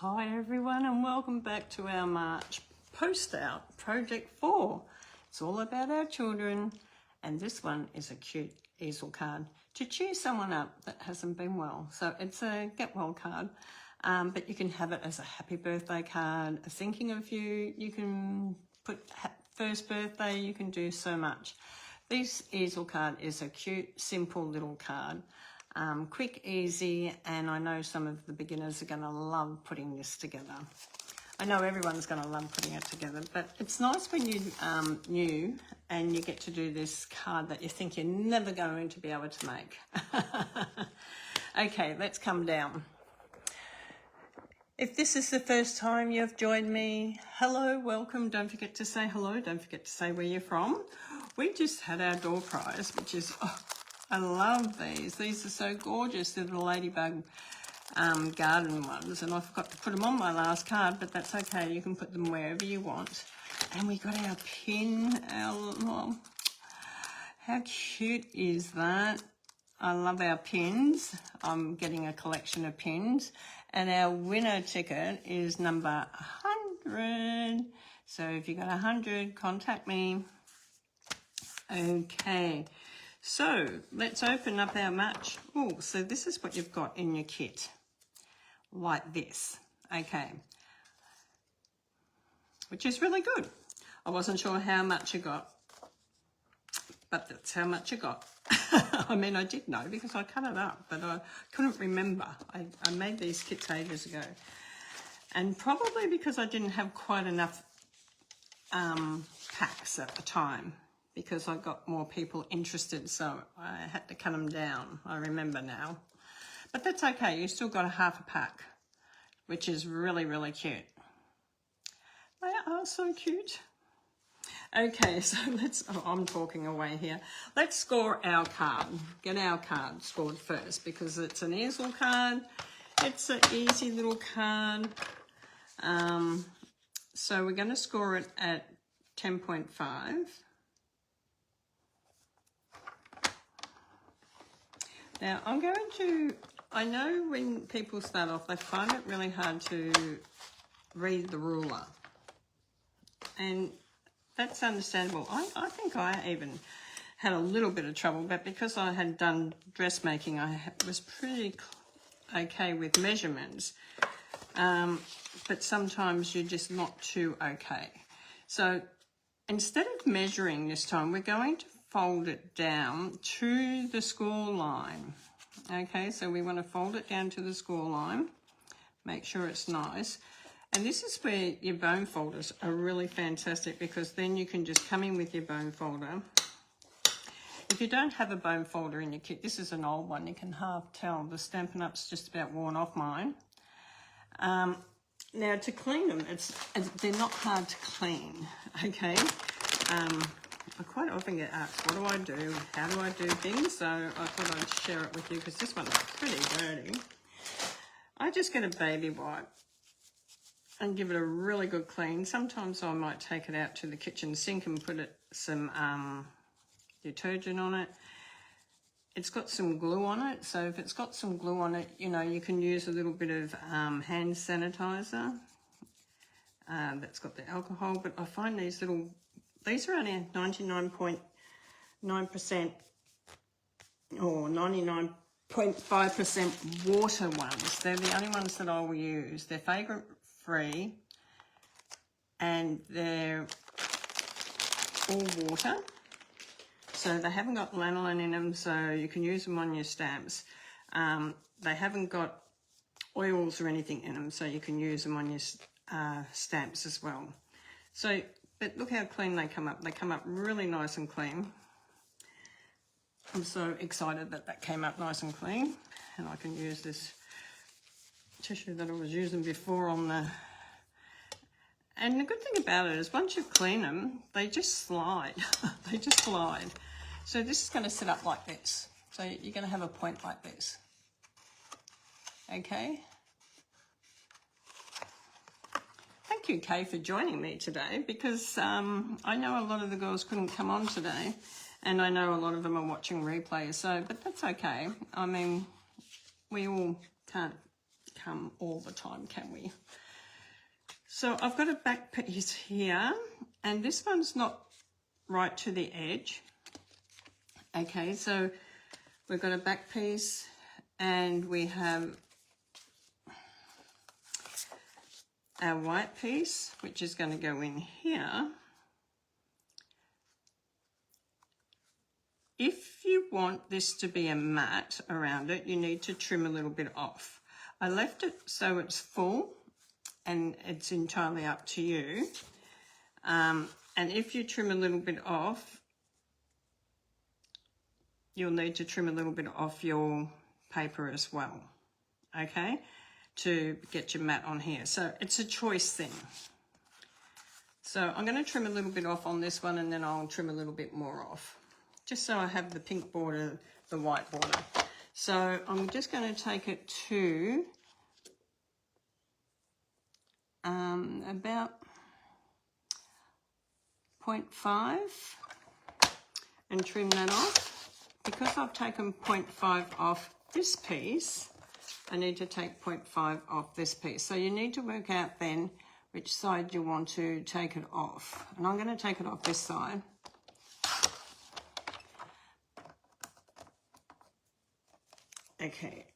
Hi everyone and welcome back to our March post out project 4. It's all about our children and this one is a cute easel card to cheer someone up that hasn't been well. So it's a get well card, but you can have it as a happy birthday card, a thinking of you, you can put first birthday, you can do so much. This easel card is a cute, simple little card. Quick, easy, and I know some of the beginners are going to love putting this together. I know everyone's going to love putting it together, but it's nice when you're new and you get to do this card that you think you're never going to be able to make. Okay, let's come down. If this is the first time you've joined me, hello, welcome. Don't forget to say hello. Don't forget to say where you're from. We just had our door prize, which is... I love these. These are so gorgeous. They're the ladybug garden ones, and I forgot to put them on my last card, but that's okay. You can put them wherever you want. And we got our pin. How cute is that? I love our pins. I'm getting a collection of pins. And our winner ticket is number 100. So if you got 100, contact me. Okay. So let's open up our match. Oh, so this is what you've got in your kit, like this, okay, which is really good. I wasn't sure how much I got, but that's how much I got. I mean, I did know because I cut it up, but I couldn't remember. I made these kits ages ago, and probably because I didn't have quite enough packs at the time, because I got more people interested, so I had to cut them down. I remember now. But that's okay, you still got a half a pack, which is really, really cute. They are so cute. Okay, so I'm talking away here. Let's score our card. Get our card scored first, because it's an easel card. It's an easy little card. So we're gonna score it at 10.5. Now, I know when people start off, they find it really hard to read the ruler. And that's understandable. I think I even had a little bit of trouble, but because I had done dressmaking, I was pretty okay with measurements. But sometimes you're just not too okay. So instead of measuring this time, we're going to fold it down to the score line. Okay, so we want to fold it down to the score line, make sure it's nice. And this is where your bone folders are really fantastic, because then you can just come in with your bone folder. If you don't have a bone folder in your kit, this is an old one, you can half tell the Stampin' Up's just about worn off mine. Now to clean them, they're not hard to clean, okay? I quite often get asked, what do I do? How do I do things? So I thought I'd share it with you because this one's pretty dirty. I just get a baby wipe and give it a really good clean. Sometimes I might take it out to the kitchen sink and put some detergent on it. It's got some glue on it, so if it's got some glue on it, you know, you can use a little bit of hand sanitizer that's got the alcohol, but I find these are only 99.9% or 99.5% water ones. They're the only ones that I will use. They're fragrance free and they're all water. So they haven't got lanolin in them, so you can use them on your stamps. They haven't got oils or anything in them, so you can use them on your stamps as well. So, but look how clean they come up. They come up really nice and clean. I'm so excited that that came up nice and clean. And I can use this tissue that I was using before on the... And the good thing about it is once you clean them, they just slide. They just slide. So this is going to sit up like this. So you're going to have a point like this. Okay? Thank you, Kay, for joining me today, because I know a lot of the girls couldn't come on today, and I know a lot of them are watching replays, but that's okay. I mean, we all can't come all the time, can we? So I've got a back piece here, and this one's not right to the edge. Okay, so we've got a back piece, and we have our white piece, which is going to go in here. If you want this to be a mat around it, you need to trim a little bit off. I left it so it's full, and it's entirely up to you. And if you trim a little bit off, you'll need to trim a little bit off your paper as well, okay, to get your mat on here. So it's a choice thing. So I'm going to trim a little bit off on this one, and then I'll trim a little bit more off, just so I have the pink border, the white border. So I'm just going to take it to about 0.5 and trim that off. Because I've taken 0.5 off this piece, I need to take 0.5 off this piece. So you need to work out then which side you want to take it off. And I'm going to take it off this side. Okay.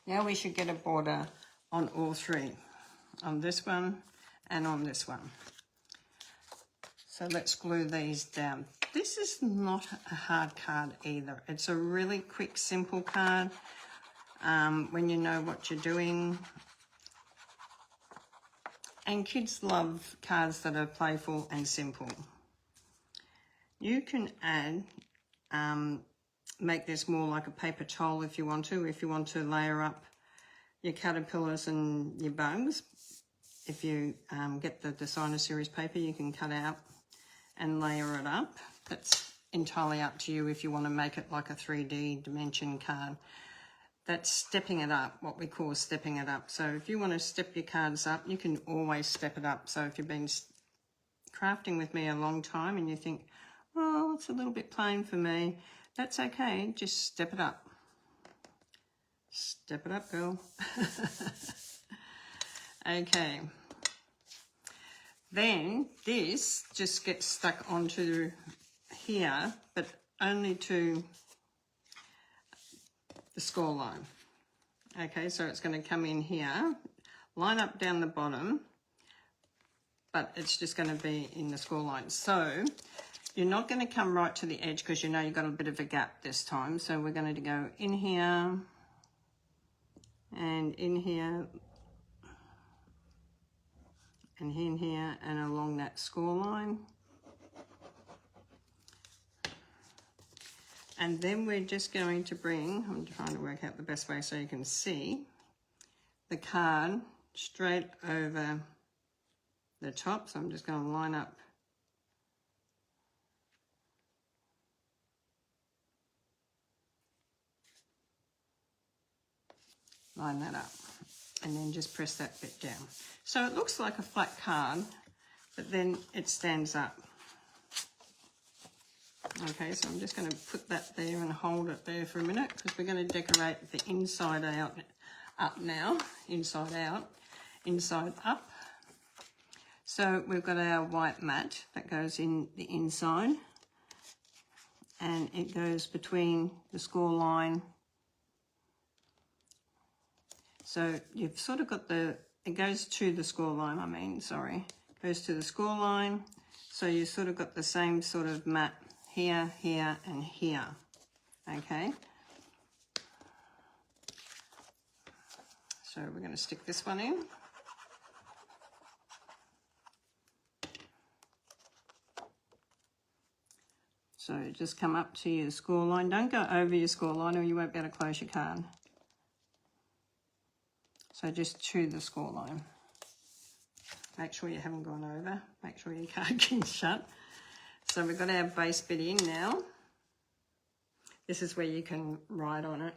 Now we should get a border on all three, on this one and on this one. So let's glue these down. This is not a hard card either. It's a really quick, simple card when you know what you're doing. And kids love cards that are playful and simple. You can add, make this more like a paper towel if you want to layer up your caterpillars and your bugs. If you get the designer series paper, you can cut out and layer it up. That's entirely up to you if you want to make it like a 3D dimension card. That's stepping it up, what we call stepping it up. So if you want to step your cards up, you can always step it up. So if you've been crafting with me a long time and you think, oh, it's a little bit plain for me, that's okay, just step it up. Step it up, girl. Okay. Then this just gets stuck onto here, but only to the score line. Okay, so it's going to come in here, line up down the bottom, but it's just going to be in the score line. So you're not going to come right to the edge because you know you've got a bit of a gap this time. So we're going to go in here and in here and in here and along that score line. And then we're just going to bring, I'm trying to work out the best way so you can see, the card straight over the top. So I'm just going to line that up, and then just press that bit down. So it looks like a flat card, but then it stands up. Okay, so I'm just going to put that there and hold it there for a minute because we're going to decorate the inside out, up now, inside out, inside up. So we've got our white mat that goes in the inside, and it goes between the score line. So you've sort of got it goes to the score line, goes to the score line. So you sort of got the same sort of mat here, here, and here, okay? So we're going to stick this one in. So just come up to your score line. Don't go over your score line or you won't be able to close your card. So just to the score line. Make sure you haven't gone over. Make sure your card can shut. So we've got our base bit in now. This is where you can write on it.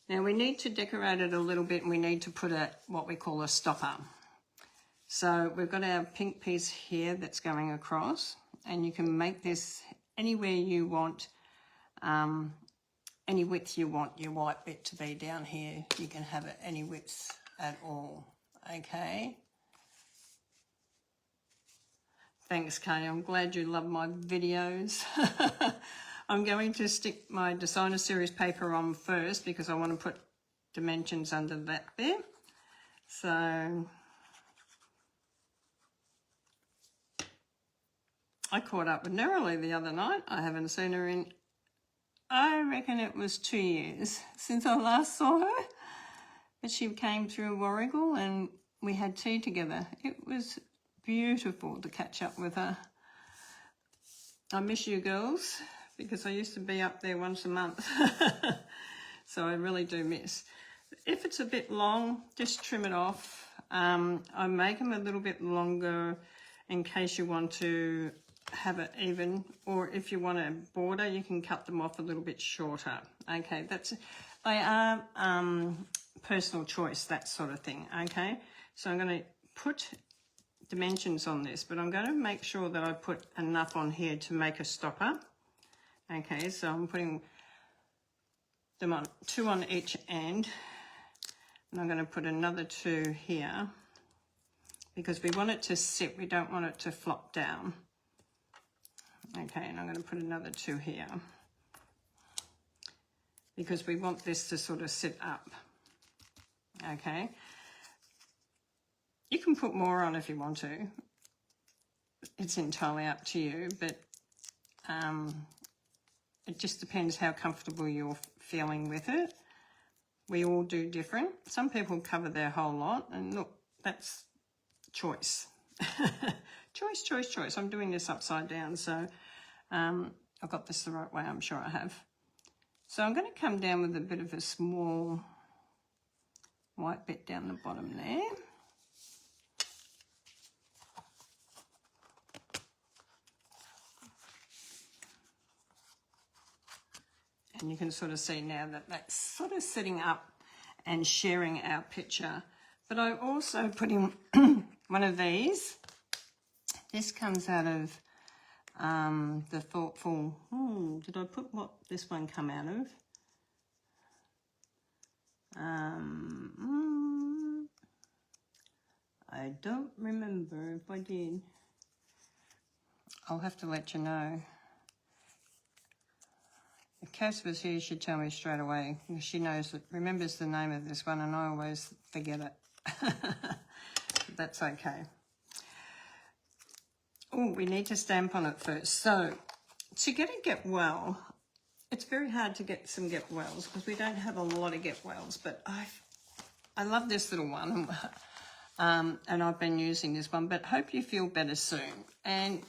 Now we need to decorate it a little bit, and we need to put what we call a stopper. So we've got our pink piece here that's going across, and you can make this anywhere you want any width you want your white bit to be down here. You can have it any width at all, okay? Thanks, Kay. I'm glad you love my videos. I'm going to stick my designer series paper on first because I want to put dimensions under that there. So I caught up with Neroli the other night. I haven't seen her in, I reckon it was 2 years since I last saw her. But she came through Warrigal and we had tea together. It was beautiful to catch up with her. I miss you girls because I used to be up there once a month. So I really do miss. If it's a bit long, just trim it off. I make them a little bit longer in case you want to have it even, or if you want a border, you can cut them off a little bit shorter. Okay, they are personal choice, that sort of thing. Okay, so I'm going to put dimensions on this, but I'm going to make sure that I put enough on here to make a stopper. Okay, so I'm putting them on 2 on each end, and I'm going to put another 2 here because we want it to sit, we don't want it to flop down. Okay, and I'm going to put another 2 here because we want this to sort of sit up. Okay, you can put more on if you want to. It's entirely up to you, but it just depends how comfortable you're feeling with it. We all do different. Some people cover their whole lot, and look, that's choice. Choice, choice, choice. I'm doing this upside down, so I've got this the right way, I'm sure I have. So I'm going to come down with a bit of a small white bit down the bottom there. And you can sort of see now that that's sort of sitting up and sharing our picture. But I also put in one of these. This comes out of the Thoughtful. Did I put what this one come out of? I don't remember if I did. I'll have to let you know. If Cass was here, she'd tell me straight away. She knows, remembers the name of this one, and I always forget it. That's okay. Oh, we need to stamp on it first. So, to get well, it's very hard to get some get wells because we don't have a lot of get wells, but I love this little one, and I've been using this one, but hope you feel better soon. And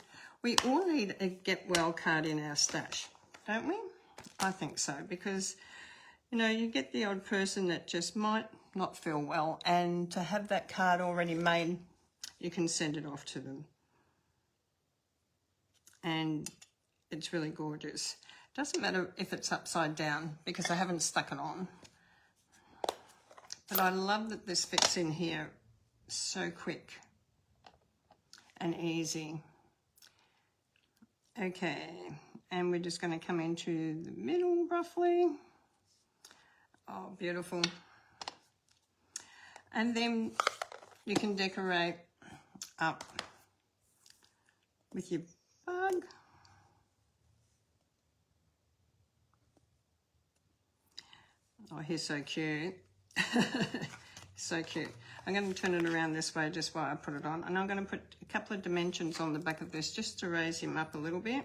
we all need a get well card in our stash, don't we? I think so, because, you know, you get the odd person that just might not feel well, and to have that card already made, you can send it off to them. And it's really gorgeous. Doesn't matter if it's upside down because I haven't stuck it on. But I love that this fits in here so quick and easy. Okay, and we're just going to come into the middle roughly. Oh, beautiful. And then you can decorate up with your bug. Oh, he's so cute. So cute. I'm going to turn it around this way just while I put it on. And I'm going to put a couple of dimensions on the back of this just to raise him up a little bit.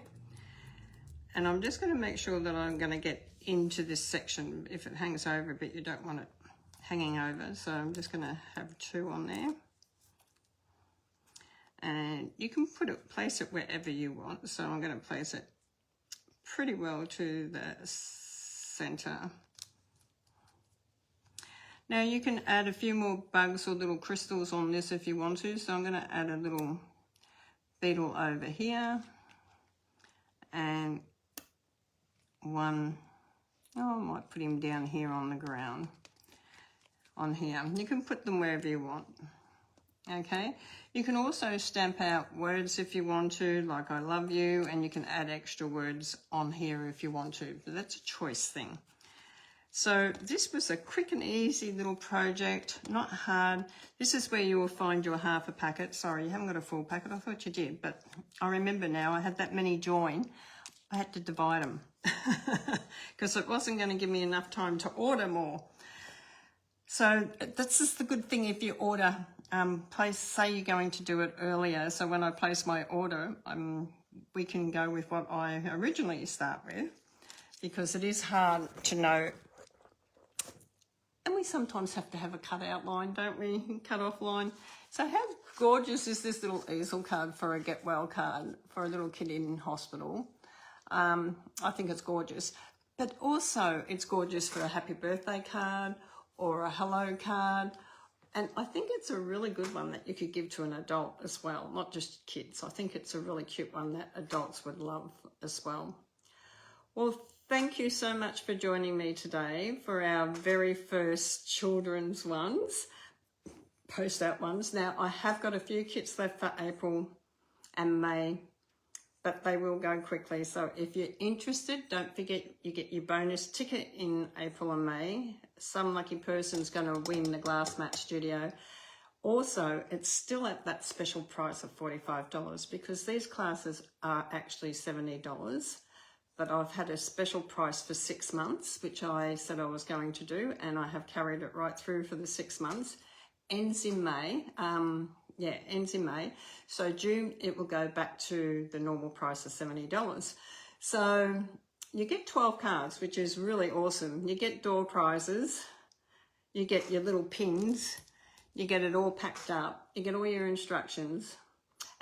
And I'm just going to make sure that I'm going to get into this section. If it hangs over a bit, you don't want it hanging over. So I'm just going to have 2 on there. And you can place it wherever you want. So I'm going to place it pretty well to the center. Now you can add a few more bugs or little crystals on this if you want to. So I'm going to add a little beetle over here. And one, I might put him down here on the ground. On here. You can put them wherever you want. Okay. You can also stamp out words if you want to, like I love you, and you can add extra words on here if you want to. But that's a choice thing. So this was a quick and easy little project, not hard. This is where you will find your half a packet. Sorry, you haven't got a full packet. I thought you did, but I remember now I had that many join. I had to divide them because it wasn't going to give me enough time to order more. So this is the good thing if you order, say you're going to do it earlier. So when I place my order, we can go with what I originally start with, because it is hard to know. And we sometimes have to have a cut-out line, don't we? Cut-off line. So how gorgeous is this little easel card for a get well card for a little kid in hospital? I think it's gorgeous. But also it's gorgeous for a happy birthday card or a hello card. And I think it's a really good one that you could give to an adult as well, not just kids. I think it's a really cute one that adults would love as well. Well, thank you so much for joining me today for our very first children's ones, post-out ones. Now, I have got a few kits left for April and May, but they will go quickly. So if you're interested, don't forget you get your bonus ticket in April and May. Some lucky person's going to win the Glass Mat Studio. Also, it's still at that special price of $45 because these classes are actually $70. But I've had a special price for 6 months, which I said I was going to do, and I have carried it right through for the 6 months. Ends in May. Ends in May. So June, it will go back to the normal price of $70. So you get 12 cards, which is really awesome. You get door prizes, you get your little pins, you get it all packed up, you get all your instructions,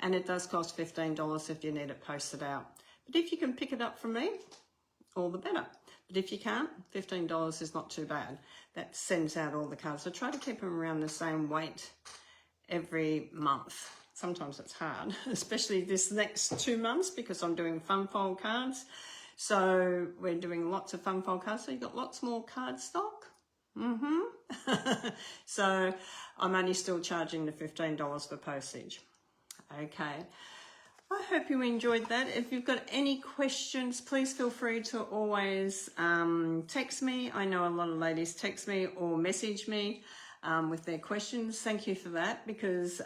and it does cost $15 if you need it posted out. But if you can pick it up from me, all the better. But if you can't, $15 is not too bad. That sends out all the cards. So try to keep them around the same weight every month. Sometimes it's hard, especially this next 2 months because I'm doing fun fold cards. So we're doing lots of fun fold cards. So you've got lots more cardstock. So I'm only still charging the $15 for postage. Okay. I hope you enjoyed that. If you've got any questions, please feel free to always text me. I know a lot of ladies text me or message me with their questions. Thank you for that because,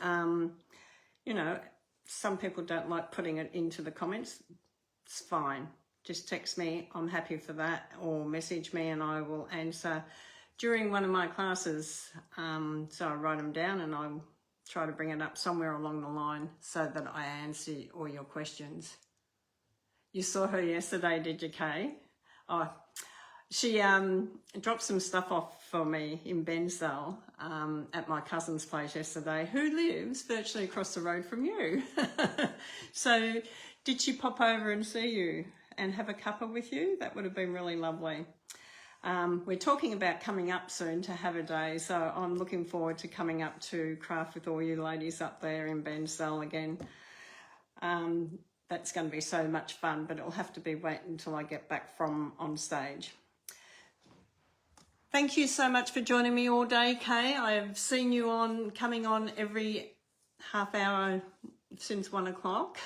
you know, some people don't like putting it into the comments. It's fine. Just text me. I'm happy for that, or message me and I will answer during one of my classes. So I write them down and I'll try to bring it up somewhere along the line so that I answer all your questions. You saw her yesterday, did you, Kay? Oh, she dropped some stuff off for me in Bensdale at my cousin's place yesterday, who lives virtually across the road from you. So did she pop over and see you and have a cuppa with you? That would have been really lovely. We're talking about coming up soon to have a day, so I'm looking forward to coming up to craft with all you ladies up there in Bensdale again. That's going to be so much fun, but it'll have to be wait until I get back from on stage. Thank you so much for joining me all day, Kay. I have seen you coming on every half hour since 1 o'clock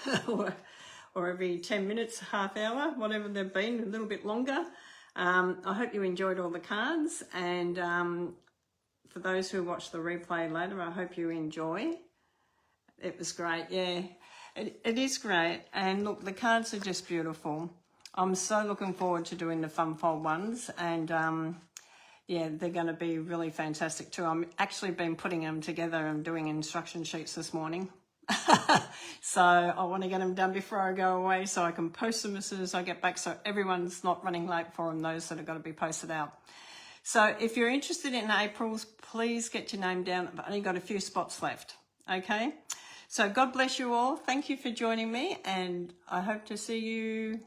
or every 10 minutes, half hour, whatever they've been, a little bit longer. I hope you enjoyed all the cards, and for those who watch the replay later, I hope you enjoy. It was great, yeah. It is great, and look, the cards are just beautiful. I'm so looking forward to doing the fun fold ones, and yeah, they're going to be really fantastic too. I'm actually been putting them together and doing instruction sheets this morning. So I want to get them done before I go away so I can post them as soon as I get back so everyone's not running late for them, those that are going to be posted out. So if you're interested in April's, please get your name down. I've only got a few spots left. Okay. So God bless you all. Thank you for joining me, and I hope to see you.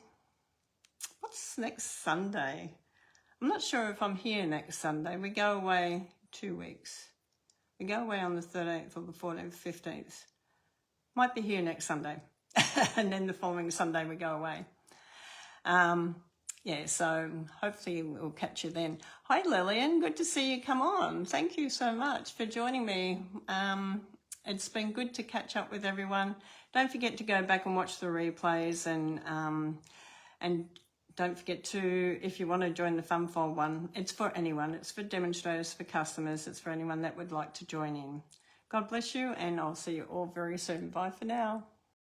What's next Sunday? I'm not sure if I'm here next Sunday. We go away 2 weeks. We go away on the 13th or the 14th, 15th. Might be here next Sunday. And then the following Sunday we go away. Yeah, so hopefully we'll catch you then. Hi Lillian, good to see you come on. Thank you so much for joining me. It's been good to catch up with everyone. Don't forget to go back and watch the replays and don't forget to, if you want to join the Fun Fold one, it's for anyone. It's for demonstrators, for customers. It's for anyone that would like to join in. God bless you, and I'll see you all very soon. Bye for now.